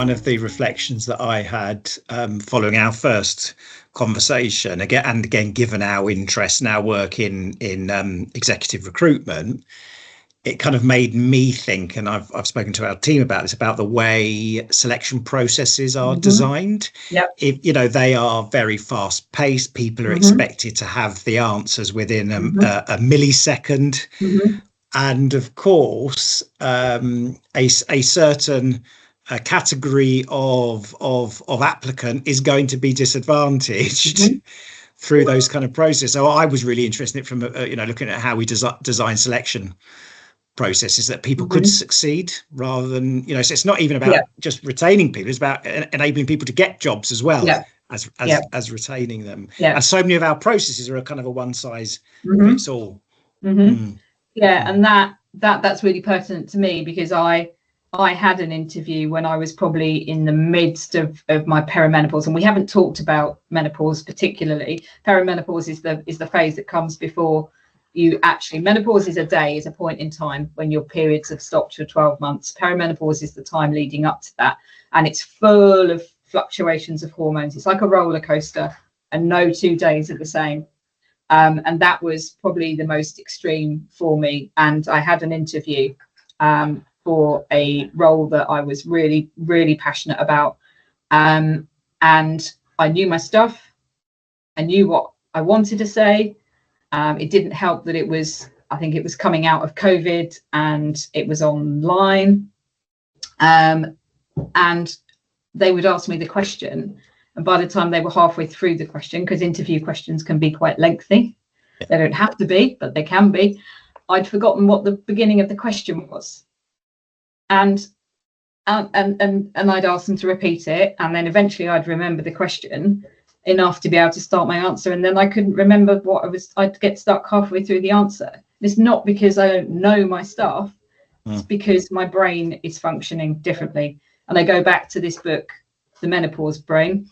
one of the reflections that I had following our first conversation, again, given our interest and our work in executive recruitment, it kind of made me think, and I've spoken to our team about this, about the way selection processes are designed. If they are very fast paced, people are expected to have the answers within a millisecond. And of course, a certain category of applicant is going to be disadvantaged through those kind of processes. So I was really interested from looking at how we design selection processes that people could succeed rather than so it's not even about just retaining people, it's about enabling people to get jobs as well as retaining them. And so many of our processes are a kind of a one size fits all. And that's really pertinent to me, because I had an interview when I was probably in the midst of my perimenopause, and we haven't talked about menopause particularly. Perimenopause is the phase that comes before you actually, menopause is a point in time when your periods have stopped for 12 months. Perimenopause is the time leading up to that, and it's full of fluctuations of hormones. It's like a roller coaster, and no 2 days are the same. And that was probably the most extreme for me. And I had an interview for a role that I was really, really passionate about. And I knew my stuff. I knew what I wanted to say. It didn't help that I think it was coming out of COVID and it was online. And they would ask me the question. And by the time they were halfway through the question, because interview questions can be quite lengthy, they don't have to be, but they can be, I'd forgotten what the beginning of the question was. And I'd ask them to repeat it. And then eventually I'd remember the question enough to be able to start my answer. And then I couldn't remember I'd get stuck halfway through the answer. And it's not because I don't know my stuff. It's because my brain is functioning differently. And I go back to this book, The Menopause Brain.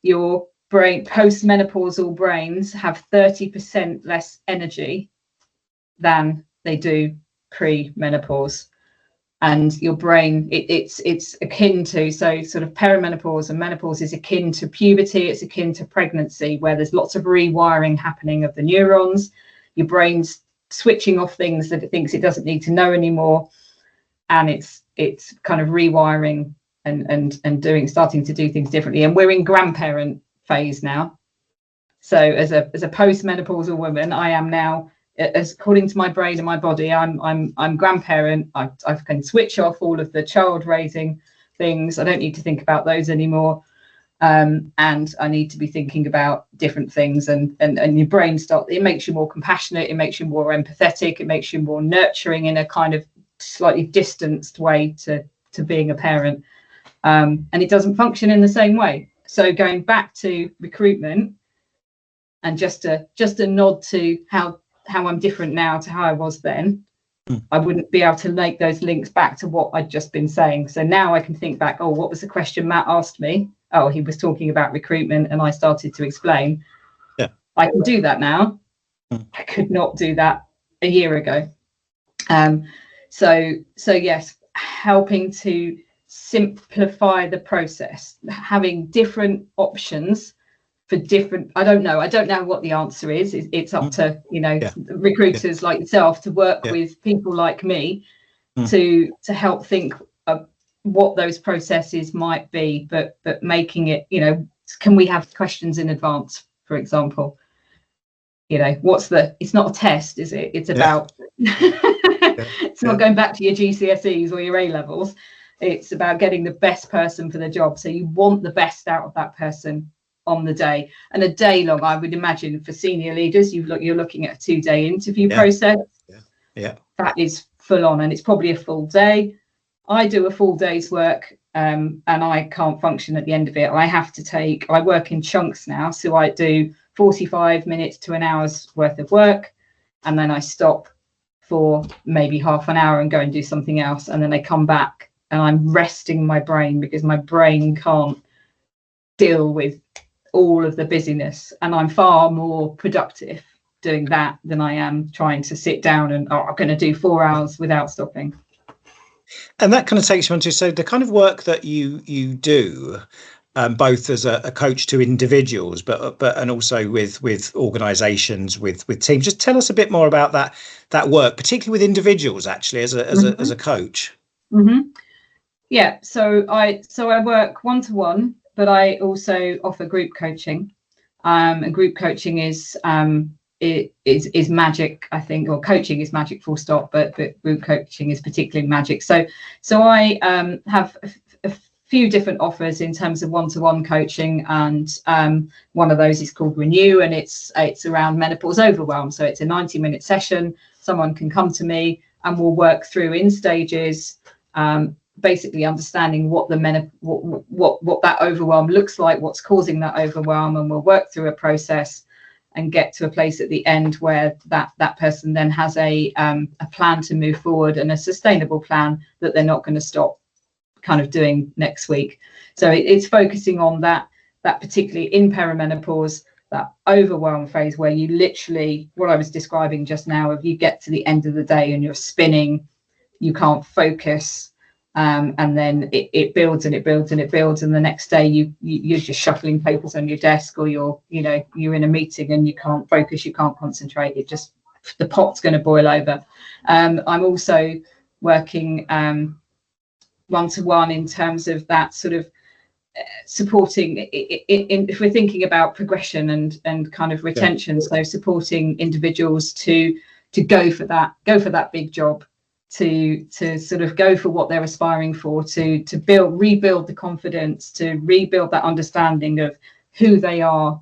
Your brain, post-menopausal brains have 30% less energy than they do pre-menopause. And your brain, it's akin to, so sort of perimenopause and menopause is akin to puberty, it's akin to pregnancy, where there's lots of rewiring happening of the neurons. Your brain's switching off things that it thinks it doesn't need to know anymore. And it's kind of rewiring and starting to do things differently. And we're in grandparent phase now. So as a post-menopausal woman, I am now, as according to my brain and my body, I'm grandparent. I can switch off all of the child raising things. I don't need to think about those anymore. And I need to be thinking about different things. And your brain it makes you more compassionate. It makes you more empathetic. It makes you more nurturing in a kind of slightly distanced way to being a parent. And it doesn't function in the same way. So going back to recruitment, and just a nod to how I'm different now to how I was then, I wouldn't be able to make those links back to what I'd just been saying. So now I can think back, what was the question Matt asked me? Oh, he was talking about recruitment, and I started to explain. Yeah, I can do that now. I could not do that a year ago. So yes, helping to simplify the process, having different options for different, I don't know what the answer is. It's up to recruiters like yourself to work with people like me to help think of what those processes might be, but making it, can we have questions in advance, for example? It's not a test, is it? It's about it's not going back to your GCSEs or your A levels. It's about getting the best person for the job. So you want the best out of that person on the day. And a day long, I would imagine, for senior leaders, you're looking at a 2-day interview process. That is full on, and it's probably a full day. I do a full day's work, and I can't function at the end of it. I work in chunks now, so I do 45 minutes to an hour's worth of work, and then I stop for maybe half an hour and go and do something else, and then I come back and I'm resting my brain, because my brain can't deal with all of the busyness, and I'm far more productive doing that than I am trying to sit down and I'm going to do 4 hours without stopping. And that kind of takes you on to, so the kind of work that you do, both as a coach to individuals, but and also with organisations, with teams. Just tell us a bit more about that work, particularly with individuals, actually, as a coach. Mm-hmm. Yeah, so I work one-to-one, but I also offer group coaching. And group coaching is magic, I think, or coaching is magic, full stop. But group coaching is particularly magic. So I have a few different offers in terms of one-to-one coaching, and one of those is called Renew, and it's around menopause overwhelm. So it's a 90-minute session. Someone can come to me, and we'll work through in stages. Basically understanding what what that overwhelm looks like, what's causing that overwhelm, and we'll work through a process and get to a place at the end where that person then has a plan to move forward, and a sustainable plan that they're not going to stop kind of doing next week. So it's focusing on that particularly in perimenopause, that overwhelm phase where you literally, what I was describing just now, if you get to the end of the day and you're spinning, you can't focus. And then it builds and it builds and it builds, and the next day you're just shuffling papers on your desk, or you're in a meeting and you can't focus, you can't concentrate. It just, the pot's going to boil over. I'm also working one-to-one in terms of that sort of supporting if we're thinking about progression and kind of retention. So supporting individuals to go for that big job, to sort of go for what they're aspiring for, to rebuild the confidence, to rebuild that understanding of who they are,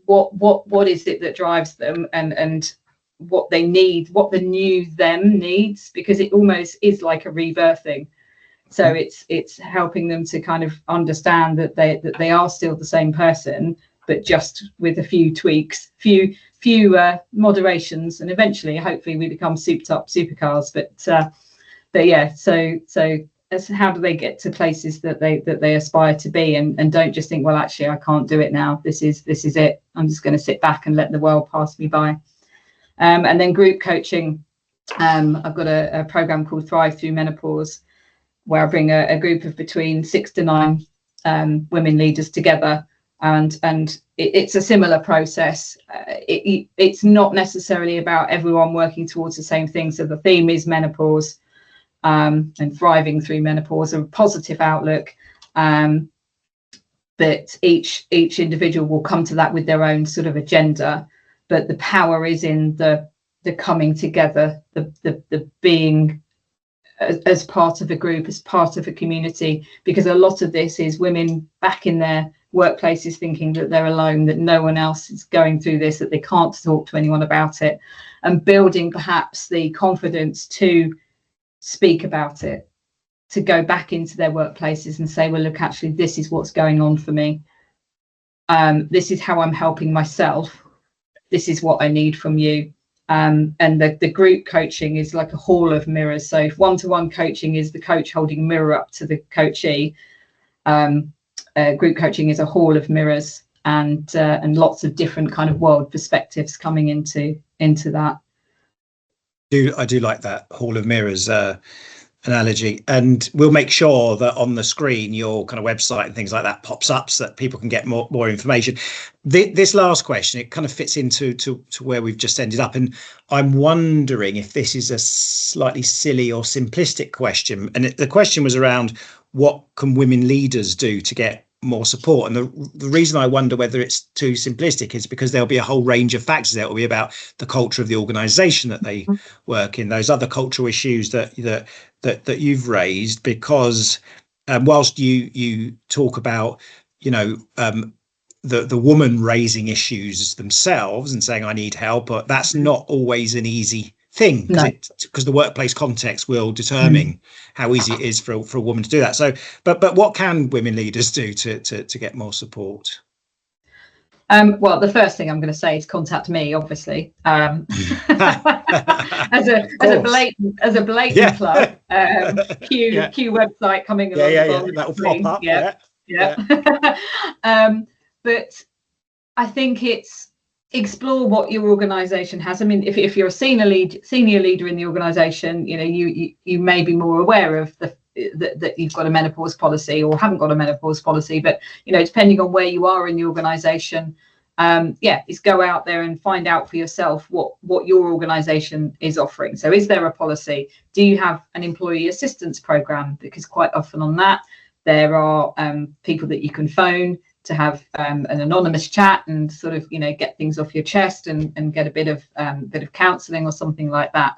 what is it that drives them, and what they need, what the new them needs, because it almost is like a rebirthing. So it's helping them to kind of understand that they are still the same person, but just with a few tweaks, few moderations, and eventually hopefully we become souped up supercars. But yeah, so as how do they get to places that they aspire to be, and don't just think, well, actually I can't do it now, this is it, I'm just going to sit back and let the world pass me by. And then group coaching, I've got a program called Thrive Through Menopause, where I bring a group of between 6 to 9 women leaders together, and it's a similar process. It's not necessarily about everyone working towards the same thing. So the theme is menopause, and thriving through menopause, a positive outlook. But each individual will come to that with their own sort of agenda. But the power is in the coming together, the being as part of a group, as part of a community, because a lot of this is women back in their workplaces thinking that they're alone, that no one else is going through this, that they can't talk to anyone about it, and building perhaps the confidence to speak about it, to go back into their workplaces and say, well, look, actually, this is what's going on for me. This is how I'm helping myself. This is what I need from you. And the group coaching is like a hall of mirrors. So if one-to-one coaching is the coach holding a mirror up to the coachee, group coaching is a hall of mirrors, and lots of different kind of world perspectives coming into that. I do like that hall of mirrors analogy, and we'll make sure that on the screen your kind of website and things like that pops up so that people can get more information. This last question, it kind of fits into to where we've just ended up, and I'm wondering if this is a slightly silly or simplistic question, and the question was around what can women leaders do to get more support. And the reason I wonder whether it's too simplistic is because there'll be a whole range of factors. There will be about the culture of the organization that they work in, those other cultural issues that you've raised, because whilst you talk about the woman raising issues themselves and saying I need help, but that's not always an easy thing, because the workplace context will determine how easy it is for a woman to do that. So but what can women leaders do to get more support? Well, the first thing I'm going to say is contact me, obviously, as a blatant plug. Q website coming along. That will pop up. Yeah. But I think it's explore what your organization has. I mean, if you're a senior leader in the organization, you know, you may be more aware of that you've got a menopause policy or haven't got a menopause policy, but you know, depending on where you are in the organization, is go out there and find out for yourself what your organization is offering. So is there a policy? Do you have an employee assistance program? Because quite often on that there are people that you can phone to have an anonymous chat and sort of, you know, get things off your chest and get a bit of counselling or something like that.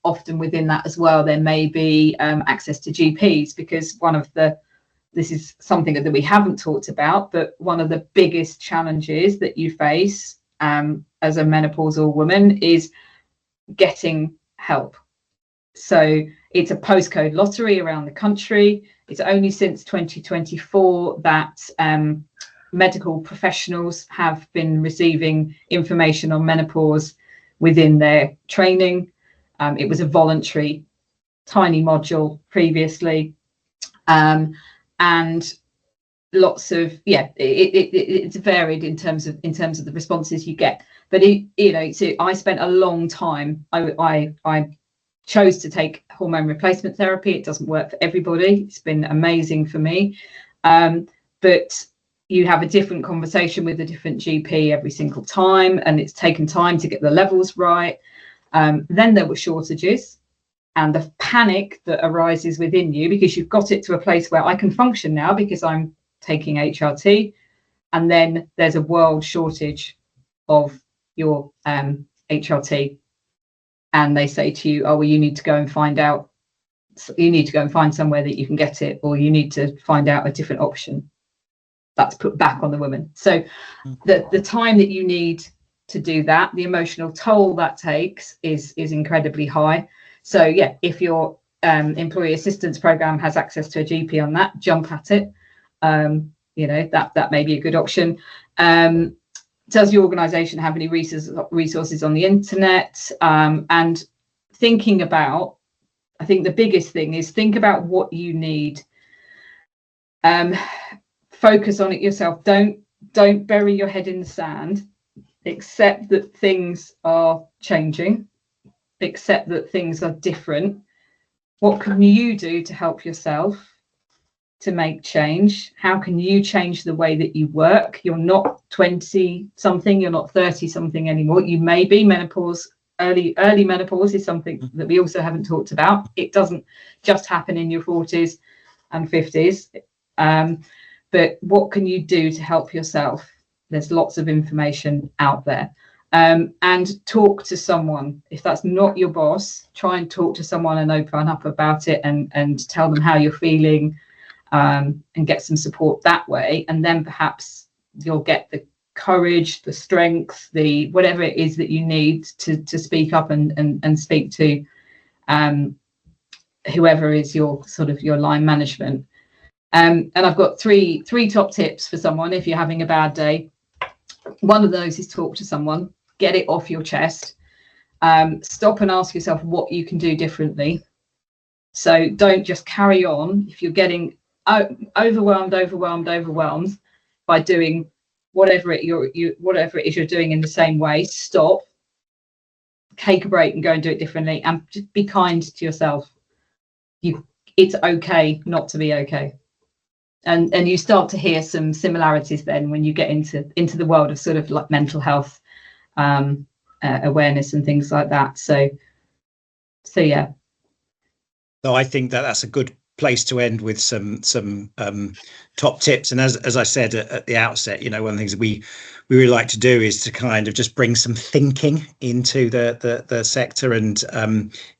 Often within that as well, there may be access to GPs, because this is something that we haven't talked about, but one of the biggest challenges that you face as a menopausal woman is getting help. So it's a postcode lottery around the country. It's only since 2024 that medical professionals have been receiving information on menopause within their training. It was a voluntary tiny module previously, and lots of it's varied in terms of the responses you get. But so I spent a long time. I chose to take hormone replacement therapy. It doesn't work for everybody. It's been amazing for me, but you have a different conversation with a different GP every single time, and it's taken time to get the levels right. Then there were shortages and the panic that arises within you because you've got it to a place where I can function now because I'm taking HRT, and then there's a world shortage of your HRT. And they say to you, oh, well, you need to go and find somewhere that you can get it, or you need to find out a different option. That's put back on the woman. So the time that you need to do that, the emotional toll that takes is incredibly high. So yeah, if your employee assistance program has access to a GP on that, jump at it. That may be a good option. Does your organization have any resources on the internet? And thinking about, I think the biggest thing is think about what you need. Focus on it yourself. Don't bury your head in the sand. Accept that things are changing. Accept that things are different. What can you do to help yourself to make change? How can you change the way that you work? You're not 20 something, you're not 30 something anymore. You may be menopause. Early menopause is something that we also haven't talked about. It doesn't just happen in your 40s and 50s. But what can you do to help yourself? There's lots of information out there. And talk to someone. If that's not your boss, try and talk to someone and open up about it and tell them how you're feeling, and get some support that way. And then perhaps you'll get the courage, the strength, the whatever it is that you need to speak up and speak to whoever is your line management. And I've got three top tips for someone if you're having a bad day. One of those is talk to someone, get it off your chest. Stop and ask yourself what you can do differently. So don't just carry on if you're getting overwhelmed by doing whatever it is you're doing in the same way. Stop, take a break and go and do it differently, and just be kind to yourself. It's okay not to be okay. And you start to hear some similarities then when you get into the world of sort of like mental health awareness and things like that. So yeah. So I think that's a good place to end with some top tips. And as I said at the outset, one of the things that we really like to do is to kind of just bring some thinking into the sector and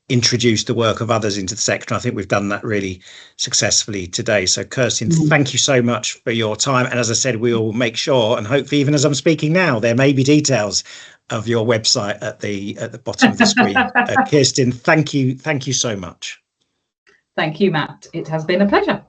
introduce the work of others into the sector. I think we've done that really successfully today. So Kirsten, thank you so much for your time. And as I said, we'll make sure, and hopefully even as I'm speaking now, there may be details of your website at the bottom of the screen. Kirsten, thank you so much. Thank you, Matt. It has been a pleasure.